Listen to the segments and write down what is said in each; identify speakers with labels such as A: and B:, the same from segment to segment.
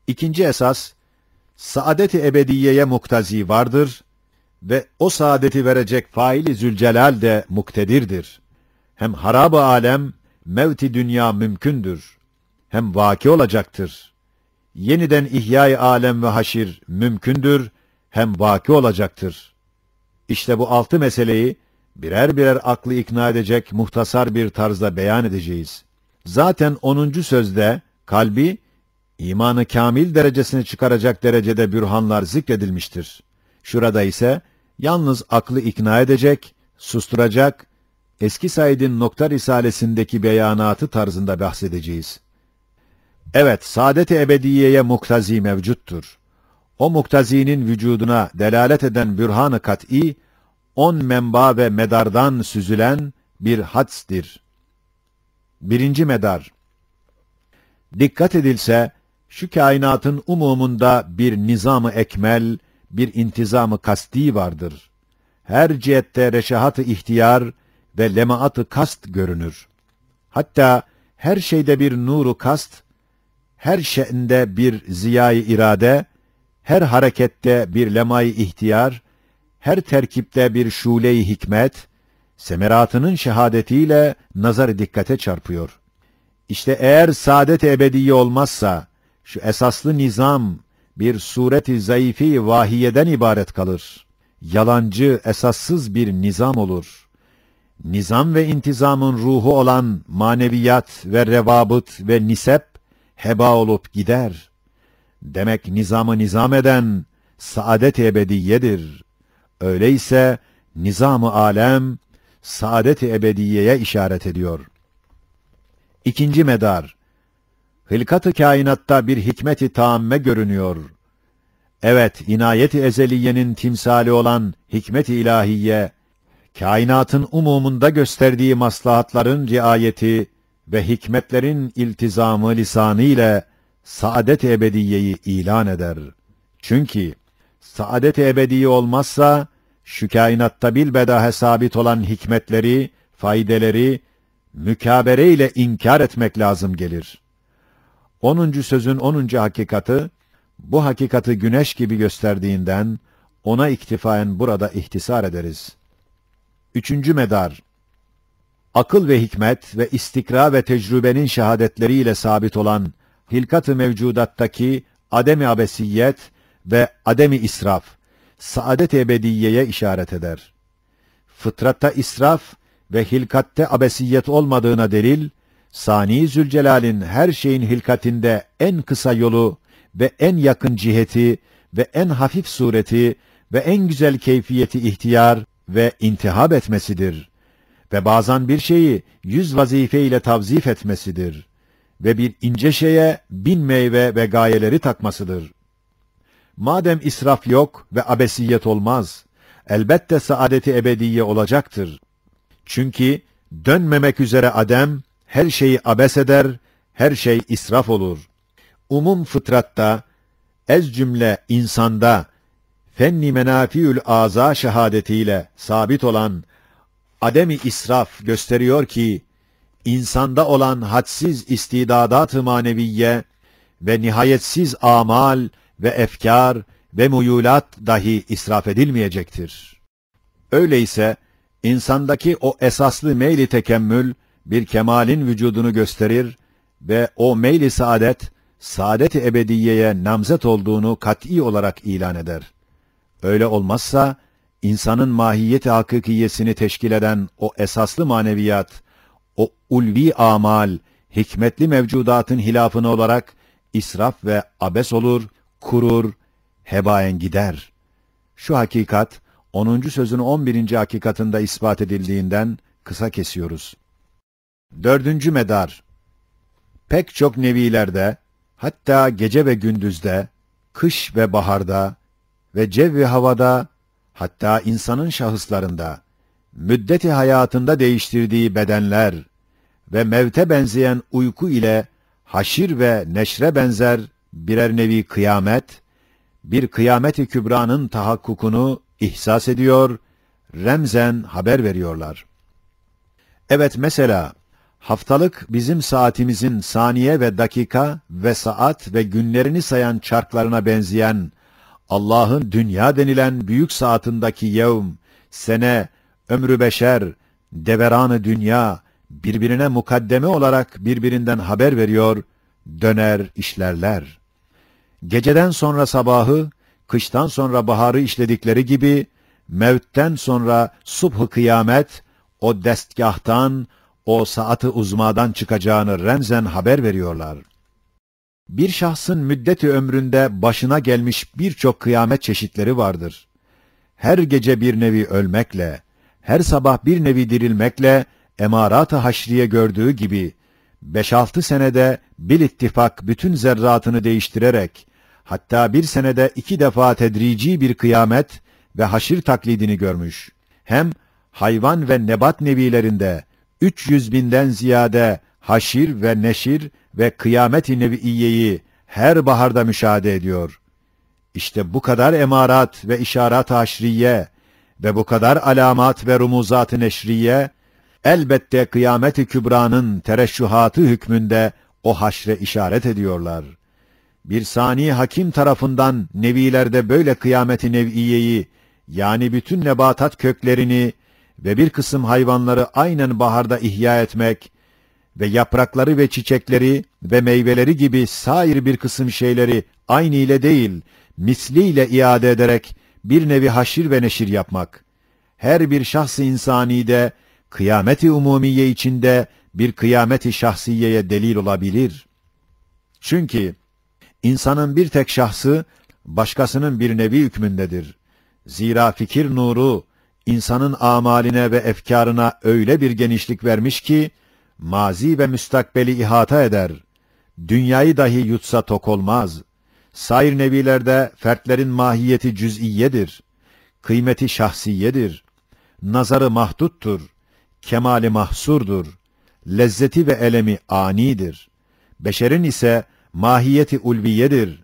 A: İkinci esas, saadet-i ebediyeye muktazi vardır ve o saadeti verecek faili Zülcelal de muktedirdir. Hem harab-ı alem, mevt-i dünya mümkündür. Hem vaki olacaktır. Yeniden ihya-i alem ve haşir mümkündür, hem vaki olacaktır. İşte bu 6 meseleyi birer birer aklı ikna edecek muhtasar bir tarzda beyan edeceğiz. Zaten 10. sözde kalbi imanı kamil derecesine çıkaracak derecede bürhanlar zikredilmiştir. Şurada ise yalnız aklı ikna edecek, susturacak, Eski Said'in Nokta Risalesindeki beyanatı tarzında bahsedeceğiz. Evet, saadet-i ebediyeye muktazi mevcuttur. O muktazinin vücuduna delalet eden bürhan-ı kat'î, 10 menba ve medardan süzülen bir hadsdir. Birinci medar. Dikkat edilse, şu kainatın umumunda bir nizam-ı ekmel, bir intizam-ı kasti vardır. Her cihette reşahat-ı ihtiyar ve lemaat-ı kast görünür. Hatta her şeyde bir nuru kast, her şe'nde bir ziyâ-i irade, her harekette bir lemâ-i ihtiyar, her terkipte bir şûle-i hikmet, semeratının şehadetiyle nazar dikkate çarpıyor. İşte eğer saadet-i ebediyye olmazsa, şu esaslı nizam bir suret-i zayıf-i vahiyeden ibaret kalır. Yalancı, esassız bir nizam olur. Nizam ve intizamın ruhu olan maneviyat ve revabıt ve nisep, heba olup gider. Demek nizamı nizam eden saadet-i ebediyyedir. Öyleyse nizam-ı alem saadet-i ebediyeye işaret ediyor. İkinci medar. Hılkat-ı kainatta bir hikmet-i taamme görünüyor. Evet, inayet-i ezeliyenin timsali olan hikmet-i ilahiye, kainatın umumunda gösterdiği maslahatların riayeti ve hikmetlerin iltizamı lisanı ile saadet-i ebediyeyi ilan eder. Çünkü saadet-i ebediye olmazsa, şu kainatta bilbedahe sabit olan hikmetleri, faydeleri, mükabere ile inkar etmek lazım gelir. 10. sözün 10. hakikati, bu hakikati güneş gibi gösterdiğinden, ona iktifaen burada ihtisar ederiz. 3. medar. Akıl ve hikmet ve istikra ve tecrübenin şehadetleriyle sabit olan hilkat-ı mevcudattaki adem-i abesiyet ve adem-i israf, saadet-i ebediyeye işaret eder. Fıtratta israf ve hilkatte abesiyet olmadığına delil, Sani Zülcelal'in her şeyin hilkatinde en kısa yolu ve en yakın ciheti ve en hafif sureti ve en güzel keyfiyeti ihtiyar ve intihab etmesidir. Ve bazen bir şeyi 100 vazife ile tavzif etmesidir. Ve bir ince şeye 1000 meyve ve gayeleri takmasıdır. Madem israf yok ve abesiyet olmaz, elbette saadeti ebediye olacaktır. Çünkü dönmemek üzere adem, her şeyi abes eder, her şey israf olur. Umum fıtratta, ez cümle insanda, fenni menafiül aza şehadetiyle sabit olan adem-i israf gösteriyor ki, insanda olan hadsiz istidadat-ı maneviye ve nihayetsiz amal ve efkar ve muyulat dahi israf edilmeyecektir. Öyleyse, insandaki o esaslı meyl-i tekemmül, bir kemalin vücudunu gösterir ve o meyl-i saadet-i ebediyeye namzet olduğunu kat'î olarak ilan eder. Öyle olmazsa, insanın mahiyet-i hakikiyesini teşkil eden o esaslı maneviyat, o ulvi amal, hikmetli mevcudatın hilafını olarak israf ve abes olur, kurur, hebaen gider. Şu hakikat, 10. sözün 11. hakikatında ispat edildiğinden kısa kesiyoruz. 4. medar. Pek çok nevilerde, hatta gece ve gündüzde, kış ve baharda ve cevvi havada, hatta insanın şahıslarında, müddeti hayatında değiştirdiği bedenler ve mevte benzeyen uyku ile haşir ve neşre benzer birer nevi kıyamet, bir kıyamet-i kübranın tahakkukunu ihsas ediyor, remzen haber veriyorlar. Evet, mesela, Haftalık bizim saatimizin saniye ve dakika ve saat ve günlerini sayan çarklarına benzeyen Allah'ın dünya denilen büyük saatindeki yevm, sene, ömrü beşer, deveranı dünya birbirine mukaddeme olarak birbirinden haber veriyor, döner işlerler. Geceden sonra sabahı, kıştan sonra baharı işledikleri gibi, mevtten sonra subh-ı kıyamet, o destgahtan, o saat-ı uzmadan çıkacağını remzen haber veriyorlar. Bir şahsın müddeti ömründe başına gelmiş birçok kıyamet çeşitleri vardır. Her gece bir nevi ölmekle, her sabah bir nevi dirilmekle, emarat-ı haşriye gördüğü gibi, 5-6 senede bil ittifak bütün zerratını değiştirerek, hatta bir senede 2 defa tedrici bir kıyamet ve haşir taklidini görmüş. Hem hayvan ve nebat nevilerinde 300 binden ziyade haşir ve neşir ve kıyamet-i neviiyeyi her baharda müşahede ediyor. İşte bu kadar emarat ve işaret-i haşriye ve bu kadar alamat ve rumuzat-ı neşriye, elbette kıyamet-i kübranın tereşşuhatı hükmünde o haşre işaret ediyorlar. Bir sani hakim tarafından nevilerde böyle kıyamet-i nev'iyeyi, yani bütün nebatat köklerini ve bir kısım hayvanları aynen baharda ihya etmek ve yaprakları ve çiçekleri ve meyveleri gibi sair bir kısım şeyleri aynı ile değil, misliyle iade ederek bir nevi haşir ve neşir yapmak, her bir şahs-ı insanide, kıyameti umumiye içinde bir kıyameti şahsiyeye delil olabilir. Çünkü insanın bir tek şahsı, başkasının bir nevi hükmündedir. Zira fikir nuru, insanın amaline ve efkarına öyle bir genişlik vermiş ki, mazi ve müstakbeli ihata eder. Dünyayı dahi yutsa tok olmaz. Sair nevilerde fertlerin mahiyeti cüz'iyedir. Kıymeti şahsiyedir. Nazarı mahduttur. Kemali mahsurdur. Lezzeti ve elemi anidir. Beşerin ise mahiyeti ulviyedir.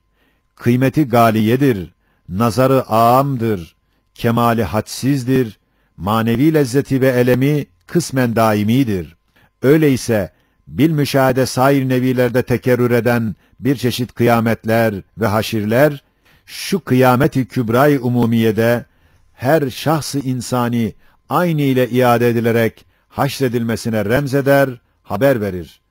A: Kıymeti galiyedir. Nazarı âmdır. Kemali hadsizdir. Manevi lezzeti ve elemi kısmen daimidir. Öyleyse bilmüşahede sair nevilerde tekerrür eden bir çeşit kıyametler ve haşirler, şu kıyameti kübra-i umumiyede her şahs-ı insani aynı ile iade edilerek haşredilmesine remzeder, haber verir.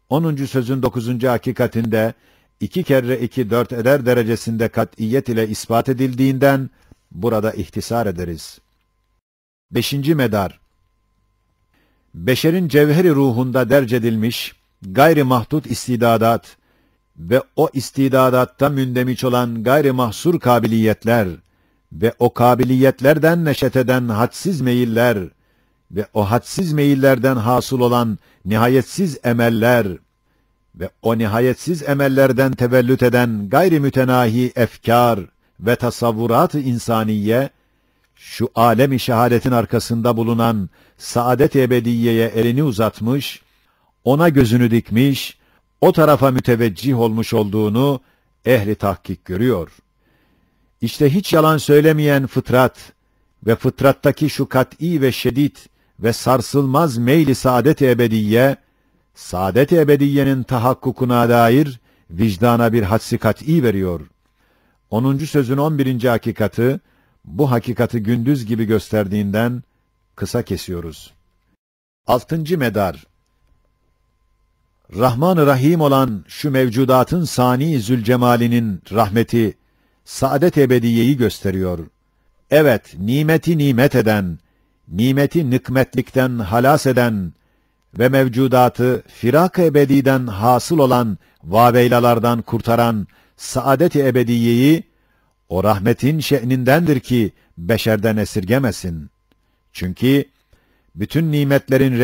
A: 10. sözün 9. hakikatinde 2 kere 2 4 eder derecesinde kat'iyet ile ispat edildiğinden burada ihtisar ederiz. 5. medar, beşerin cevheri ruhunda derc edilmiş gayri mahdut istidadat ve o istidadatta mündemiş olan gayri mahsur kabiliyetler ve o kabiliyetlerden neşet eden hadsiz meyiller ve o hadsiz meyillerden hasıl olan nihayetsiz emeller ve o nihayetsiz emellerden tevellüt eden gayri mütenahi efkar ve tasavvurat-ı insaniye, şu alem-i şehadetin arkasında bulunan saadet-i ebediyeye elini uzatmış, ona gözünü dikmiş, o tarafa müteveccih olmuş olduğunu ehli tahkik görüyor. İşte hiç yalan söylemeyen fıtrat ve fıtrattaki şu kat'î ve şedid ve sarsılmaz meyli saadet-i ebediye, saadet-i ebediyenin tahakkukuna dair vicdana bir hadsi kat'î veriyor. 10. sözün 11. hakikati, bu hakikati gündüz gibi gösterdiğinden kısa kesiyoruz. 6. medar, Rahman-ı Rahim olan şu mevcudatın sani Zülcemal'inin rahmeti, saadet ebediyeyi gösteriyor. Evet, nimeti nimet eden, nimeti nikmetlikten halas eden ve mevcudatı firak-ı ebediden hasıl olan vaveylalardan kurtaran saadet-i ebediyeyi, o rahmetin şe'nindendir ki beşerden esirgemesin. Çünkü bütün nimetlerin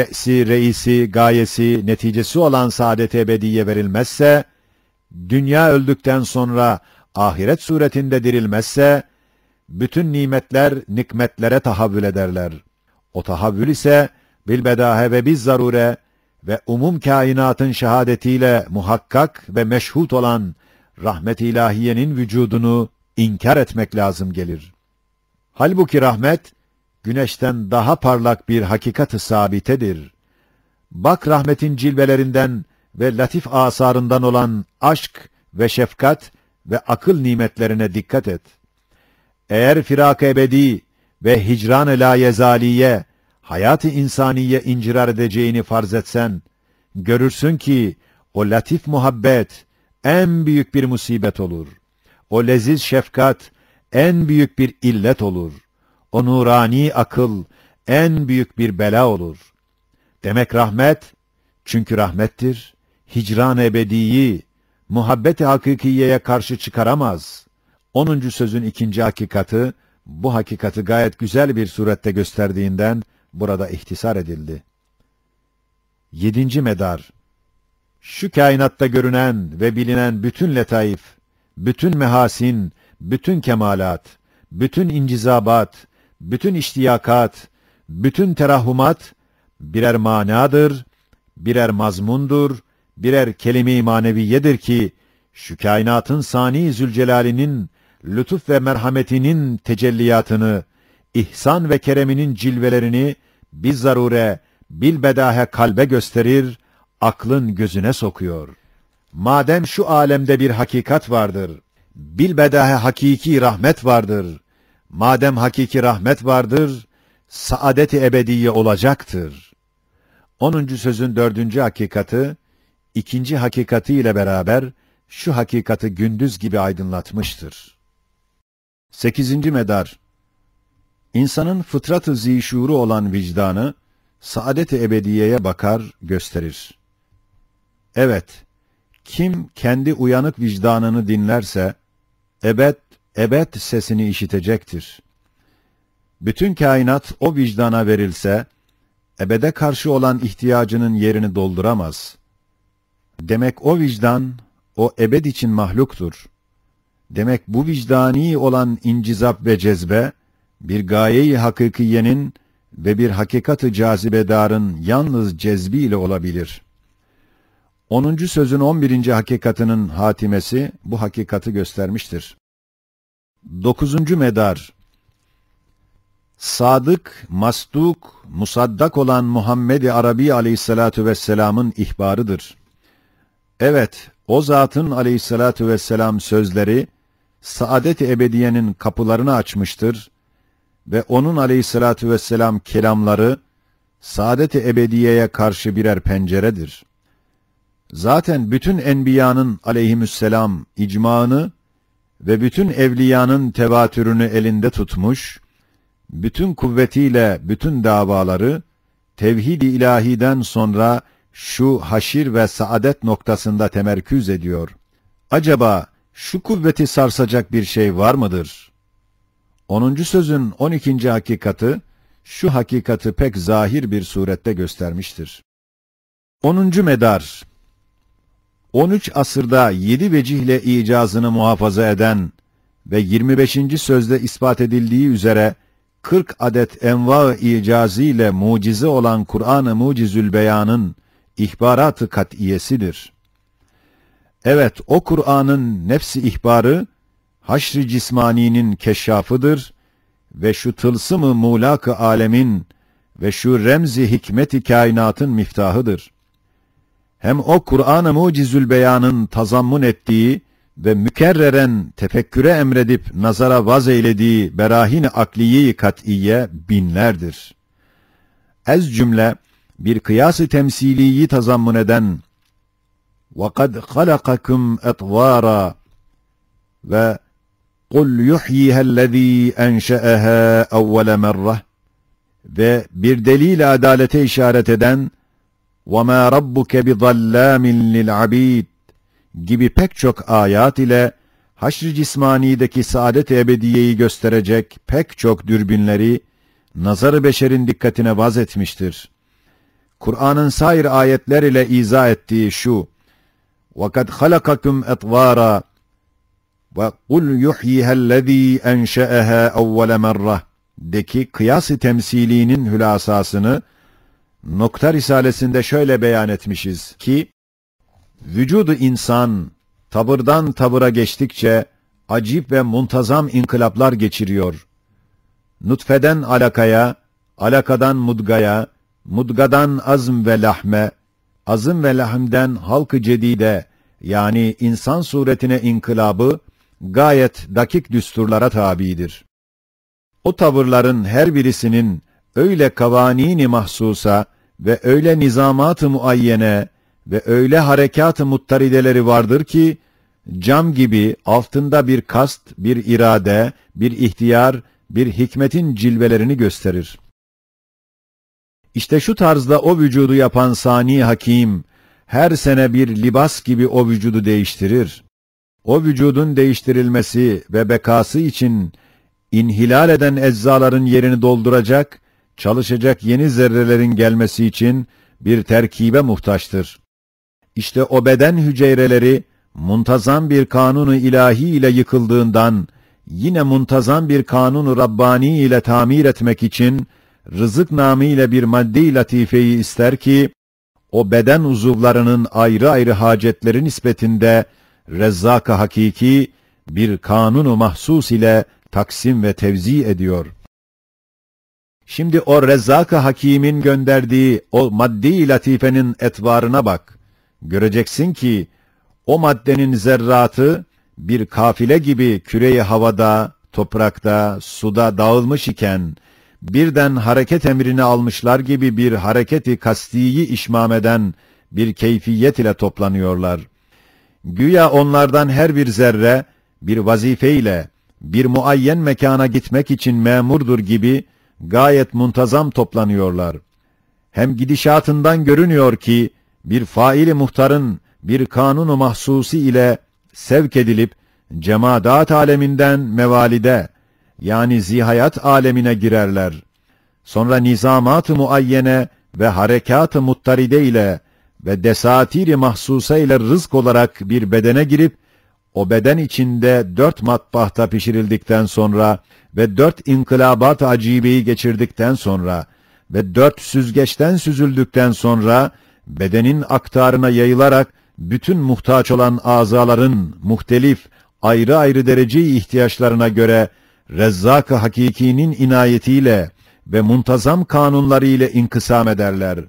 A: reisi, gayesi, neticesi olan saadet-i ebediye verilmezse, dünya öldükten sonra ahiret suretinde dirilmezse, bütün nimetler nikmetlere tahavvül ederler. O tahavvül ise bilbedahe ve bizzarure ve umum kainatın şehadetiyle muhakkak ve meşhut olan rahmet-i ilahiyenin vücudunu inkar etmek lazım gelir. Halbuki rahmet, güneşten daha parlak bir hakikat-ı sabitedir. Bak rahmetin cilvelerinden ve latif asarından olan aşk ve şefkat ve akıl nimetlerine dikkat et. Eğer firak-ı ebedi ve hicran-ı layezaliye, hayat-ı insaniye incirar edeceğini farz etsen, görürsün ki o latif muhabbet en büyük bir musibet olur. O leziz şefkat en büyük bir illet olur. O nurani akıl en büyük bir bela olur. Demek rahmet, çünkü rahmettir, hicran-ı ebediyi, muhabbet-i hakikiyeye karşı çıkaramaz. 10. sözün 2. hakikati, bu hakikati gayet güzel bir surette gösterdiğinden burada ihtisar edildi. 7. medar. Şu kainatta görünen ve bilinen bütün letaif, bütün mehasin, bütün kemalat, bütün incizabat, bütün iştiyakat, bütün terahhumat, birer manadır, birer mazmundur, birer kelime-i maneviyedir ki, şu kainatın Sani Zülcelal'inin lütuf ve merhametinin tecelliyatını, ihsan ve kereminin cilvelerini bizzarure, bilbedahe kalbe gösterir, aklın gözüne sokuyor. Madem şu alemde bir hakikat vardır, bilbedahe hakiki rahmet vardır, madem hakiki rahmet vardır, saadet-i ebediye olacaktır. 10. sözün 4. hakikati, 2. hakikati ile beraber şu hakikati gündüz gibi aydınlatmıştır. 8. medar. İnsanın fıtrat-ı zişuru olan vicdanı, saadet-i ebediyeye bakar, gösterir. Evet, kim kendi uyanık vicdanını dinlerse, ebed sesini işitecektir. Bütün kainat o vicdana verilse, ebede karşı olan ihtiyacının yerini dolduramaz. Demek o vicdan, o ebed için mahluktur. Demek bu vicdani olan incizap ve cezbe, bir gaye-i hakikiyenin ve bir hakikat-ı cazibedarın yalnız cezbiyle olabilir. 10. sözün 11. hakikatının hatimesi bu hakikati göstermiştir. 9. medar. Sadık, masduk, musaddak olan Muhammed-i Arabi aleyhissalatu vesselam'ın ihbarıdır. Evet, o zatın aleyhissalatu vesselam sözleri, saadet-i ebediyenin kapılarını açmıştır ve onun aleyhissalatu vesselam kelamları, saadet-i ebediyeye karşı birer penceredir. Zaten bütün enbiyanın aleyhisselam icmağını ve bütün evliyanın tevatürünü elinde tutmuş, bütün kuvvetiyle bütün davaları, tevhid-i ilahiden sonra şu haşir ve saadet noktasında temerküz ediyor. Acaba şu kuvveti sarsacak bir şey var mıdır? 10. sözün 12. hakikati, şu hakikati pek zahir bir surette göstermiştir. 10. medar. 13 asırda 7 vecihle icazını muhafaza eden ve 25. sözde ispat edildiği üzere 40 adet enva-ı icaziyle mucize olan Kur'an-ı Mucizül Beyan'ın ihbarat-ı kat'iyesidir. Evet, o Kur'an'ın nefsi ihbarı, haşr-ı cismaninin keşşafıdır ve şu tılsım-ı mulak-ı alemin ve şu remzi hikmet-i kainatın miftahıdır. Hem o Kur'an-ı Mucizül Beyan'ın tazammun ettiği ve mükerreren tefekküre emredip nazara vaz eylediği berahin-i akliye-i kat'iye binlerdir. Ez cümle bir kıyas-ı temsiliyi tazammun eden وَقَدْ خَلَقَكُمْ اَطْوَارًا ve قُلْ يُحْيِيهَا الَّذ۪ي اَنْشَأَهَا اَوَّلَ مَرَّةٍ ve bir delil adalete işaret eden وَمَا رَبُّكَ بِظَلَّامٍ لِلْعَب۪يدِ gibi pek çok ayat ile haşr-ı cismanideki saadet-i ebediyeyi gösterecek pek çok dürbünleri nazar-ı beşerin dikkatine vaz etmiştir. Kur'an'ın sair ayetler ile izah ettiği şu: وَقَدْ خَلَقَكُمْ اَطْوَارًا وَقُلْ يُحْيِيهَا الَّذ۪ي اَنْشَأَهَا اَوَّلَ مَرَّةٍ deki kıyas-ı temsilinin hülasasını Nokta Risalesinde şöyle beyan etmişiz ki, vücudu insan tabırdan tabıra geçtikçe acip ve muntazam inkılaplar geçiriyor. Nutfeden alakaya, alakadan mudgaya, mudgadan azm ve lahme, azım ve lahimden halk-ı cedide, yani insan suretine inkılabı, gayet dakik düsturlara tabidir. O tavırların her birisinin öyle kavanini mahsusa ve öyle nizamat-ı muayyene ve öyle harekat-ı muttarideleri vardır ki, cam gibi altında bir kast, bir irade, bir ihtiyar, bir hikmetin cilvelerini gösterir. İşte şu tarzda o vücudu yapan Sani Hakim, her sene bir libas gibi o vücudu değiştirir. O vücudun değiştirilmesi ve bekası için inhilal eden eczaların yerini dolduracak, çalışacak yeni zerrelerin gelmesi için bir terkibe muhtaçtır. İşte o beden hücreleri muntazam bir kanunu ilahi ile yıkıldığından, yine muntazam bir kanunu Rabbani ile tamir etmek için rızık namıyla bir maddi latifeyi ister ki, o beden uzuvlarının ayrı ayrı hacetleri nispetinde Rezzak-ı hakiki bir kanunu mahsus ile taksim ve tevzi ediyor. Şimdi o Rezzak-ı Hakîm'in gönderdiği o maddi latifenin etvarına bak. Göreceksin ki o maddenin zerratı bir kafile gibi küre-i havada, toprakta, suda dağılmış iken, birden hareket emrini almışlar gibi bir hareketi kastiyi işmam eden bir keyfiyet ile toplanıyorlar. Güya onlardan her bir zerre bir vazifeyle bir muayyen mekana gitmek için memurdur gibi gayet muntazam toplanıyorlar. Hem gidişatından görünüyor ki bir faili muhtarın bir kanunu mahsusi ile sevk edilip cemaat aleminden mevalide, yani zihayat alemine girerler. Sonra nizamat-ı muayyene ve harekat-ı muttaride ile ve desatiri mahsusa ile rızk olarak bir bedene girip, o beden içinde 4 matbahta pişirildikten sonra ve 4 inkılabat-ı acibeyi geçirdikten sonra ve 4 süzgeçten süzüldükten sonra bedenin aktarına yayılarak bütün muhtaç olan azaların muhtelif ayrı ayrı derece ihtiyaçlarına göre Rezzak-ı Hakiki'nin inayetiyle ve muntazam kanunları ile inkısam ederler.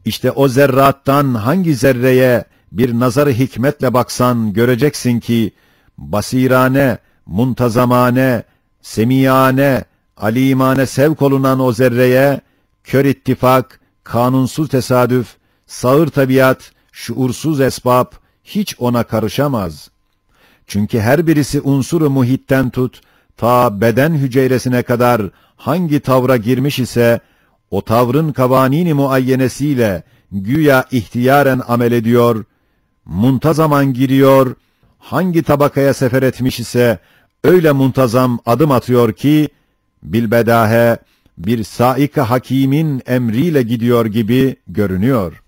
A: İşte o zerrattan hangi zerreye bir nazar-ı hikmetle baksan göreceksin ki basirane, muntazamane, semiyane, alimane sevk olunan o zerreye kör ittifak, kanunsuz tesadüf, sağır tabiat, şuursuz esbab hiç ona karışamaz. Çünkü her birisi unsuru muhitten tut, ta beden hücresine kadar hangi tavra girmiş ise, o tavrın kavanini muayyenesiyle güya ihtiyaren amel ediyor, muntazaman giriyor, hangi tabakaya sefer etmiş ise, öyle muntazam adım atıyor ki, bilbedahe bir saik-i hakimin emriyle gidiyor gibi görünüyor.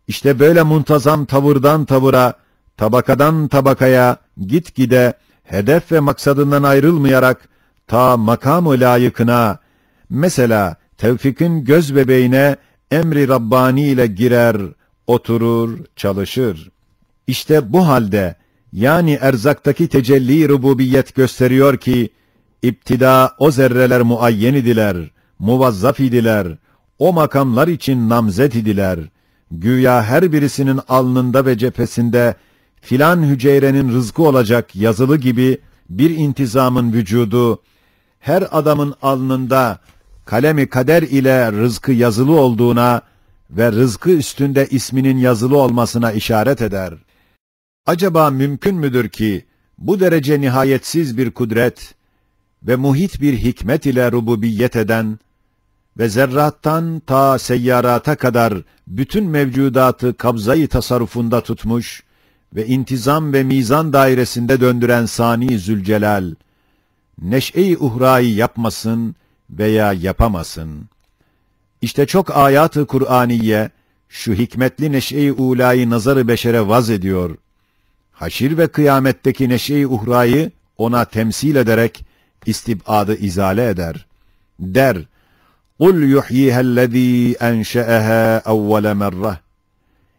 A: İşte böyle muntazam tavırdan tavıra, tabakadan tabakaya, gitgide, hedef ve maksadından ayrılmayarak, ta makam-ı layıkına, mesela Tevfik'in göz bebeğine emri Rabbani ile girer, oturur, çalışır. İşte bu halde, yani erzaktaki tecelli rububiyet gösteriyor ki, İptida o zerreler muayyen idiler, muvazzaf idiler, o makamlar için namzet idiler. Güya her birisinin alnında ve cephesinde filan hücrenin rızkı olacak yazılı gibi bir intizamın vücudu, her adamın alnında kalemi kader ile rızkı yazılı olduğuna ve rızkı üstünde isminin yazılı olmasına işaret eder. Acaba mümkün müdür ki bu derece nihayetsiz bir kudret ve muhit bir hikmet ile rububiyet eden ve zerrattan ta seyyarata kadar bütün mevcudatı kabzayı tasarrufunda tutmuş ve intizam ve mizan dairesinde döndüren Sani Zülcelal, neş'e-i uhrayı yapmasın veya yapamasın? İşte çok ayat-ı Kur'aniye şu hikmetli neş'e-i ulayı nazar-ı beşere vaz ediyor. Haşir ve kıyametteki neş'e-i uhrayı ona temsil ederek istibadı izale eder. Der, قُلْ يُحْيِيهَا الَّذ۪ي اَنْشَأَهَا اَوَّلَ مَرَّةٍ.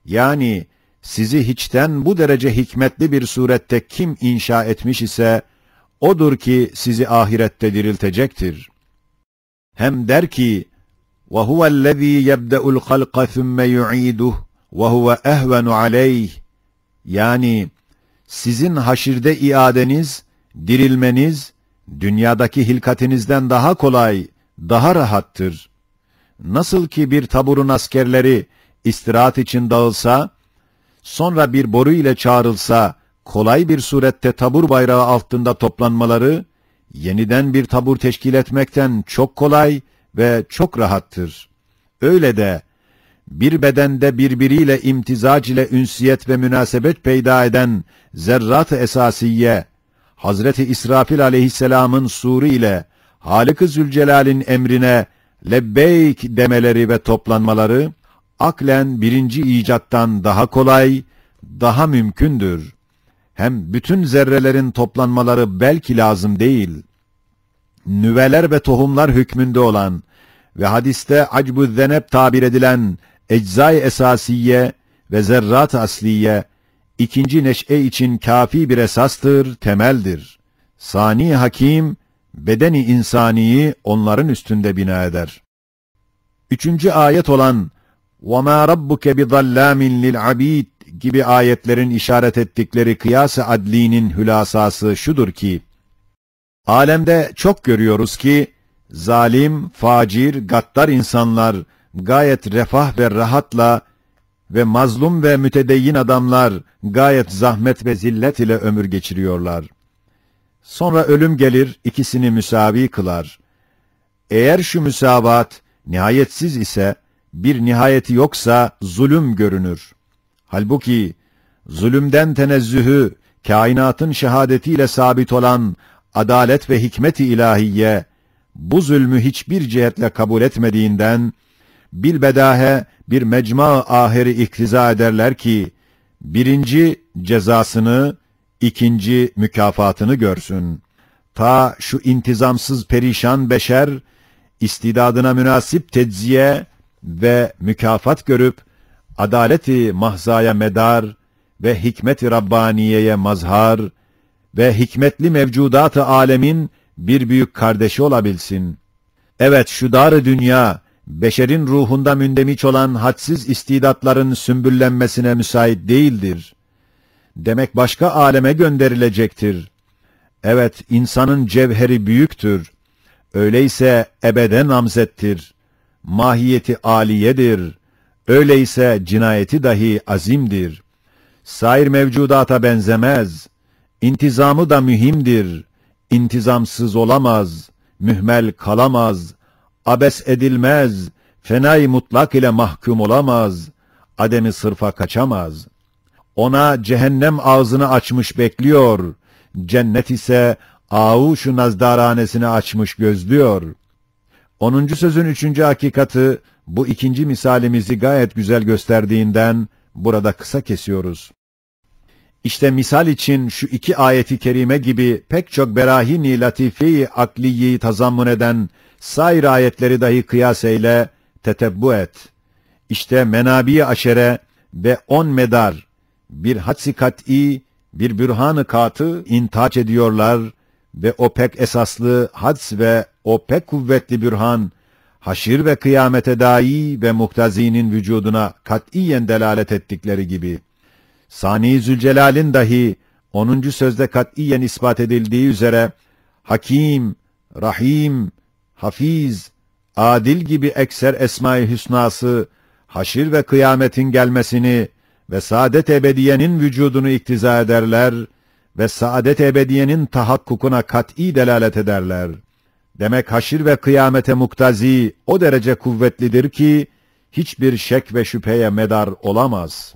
A: Yani sizi hiçten bu derece hikmetli bir surette kim inşa etmiş ise, odur ki sizi ahirette diriltecektir. Hem der ki, وَهُوَ الَّذ۪ي يَبْدَأُ الْخَلْقَ ثُمَّ يُعِيدُهُ وَهُوَ اَهْوَنُ عَلَيْهِ. Yani sizin haşirde iadeniz, dirilmeniz, dünyadaki hilkatinizden daha kolay, daha rahattır. Nasıl ki bir taburun askerleri istirahat için dağılsa, sonra bir boru ile çağrılsa, kolay bir surette tabur bayrağı altında toplanmaları, yeniden bir tabur teşkil etmekten çok kolay ve çok rahattır. Öyle de, bir bedende birbiriyle imtizac ile ünsiyet ve münasebet peyda eden zerrat-ı esasiye, Hazreti İsrafil aleyhisselamın suru ile Halik-i Zülcelal'in emrine lebbeyk demeleri ve toplanmaları, aklen birinci icattan daha kolay, daha mümkündür. Hem bütün zerrelerin toplanmaları belki lazım değil. Nüveler ve tohumlar hükmünde olan ve hadiste acb-ı tabir edilen eczai esasiye ve zerrat-ı asliye, ikinci neş'e için kafi bir esastır, temeldir. Sani hakim, bedeni insaniyi onların üstünde bina eder. Üçüncü ayet olan وَمَا رَبُّكَ بِظَلَّامٍ لِلْعَبِيدِ gibi ayetlerin işaret ettikleri kıyas-ı adlinin hülasası şudur ki, alemde çok görüyoruz ki, zalim, facir, gaddar insanlar gayet refah ve rahatla ve mazlum ve mütedeyyin adamlar gayet zahmet ve zillet ile ömür geçiriyorlar. Sonra ölüm gelir, ikisini müsavi kılar. Eğer şu müsavat nihayetsiz ise, bir nihayeti yoksa zulüm görünür. Halbuki zulümden tenezzühü, kainatın şehadetiyle sabit olan adalet ve hikmet-i ilahiye, bu zulmü hiçbir cihetle kabul etmediğinden, bilbedahe bir mecma-ı ahiri iktiza ederler ki, birinci cezasını, ikinci mükafatını görsün. Ta şu intizamsız perişan beşer, istidadına münasip tecziye ve mükafat görüp, adaleti mahzaya medar ve hikmet-i Rabbaniye'ye mazhar ve hikmetli mevcudat-ı alemin bir büyük kardeşi olabilsin. Evet, şu dar-ı dünya, beşerin ruhunda mündemiş olan hadsiz istidatların sümbüllenmesine müsait değildir. Demek başka aleme gönderilecektir. Evet, insanın cevheri büyüktür. Öyleyse ebede namzettir. Mahiyeti âliyedir. Öyleyse cinayeti dahi azimdir. Sair mevcudata benzemez. İntizamı da mühimdir. İntizamsız olamaz. Mühmel kalamaz. Abes edilmez. Fenay mutlak ile mahkum olamaz. Ademi sırfa kaçamaz. Ona cehennem ağzını açmış bekliyor. Cennet ise ağuşu nazdaranesini açmış gözlüyor. 10. sözün 3. hakikati, bu ikinci misalimizi gayet güzel gösterdiğinden, burada kısa kesiyoruz. İşte misal için şu iki ayeti kerime gibi pek çok berahini latife-i akliyi tazammun eden sair ayetleri dahi kıyas eyle, tetebbu et. İşte menabi-i aşere ve 10 medar, bir hadsi kat'i, bir bürhan-ı katı intaç ediyorlar ve o pek esaslı hads ve o pek kuvvetli bürhan, haşir ve kıyamete dahi ve muhtazinin vücuduna kat'iyen delalet ettikleri gibi, Sani Zülcelal'in dahi 10. sözde kat'iyen ispat edildiği üzere, Hakim, Rahim, Hafiz, Adil gibi ekser esma-i hüsnası, haşir ve kıyametin gelmesini ve saadet ebediyenin vücudunu iktiza ederler ve saadet ebediyenin tahakkukuna kat'i delalet ederler. Demek haşir ve kıyamete muktazi o derece kuvvetlidir ki, hiçbir şek ve şüpheye medar olamaz.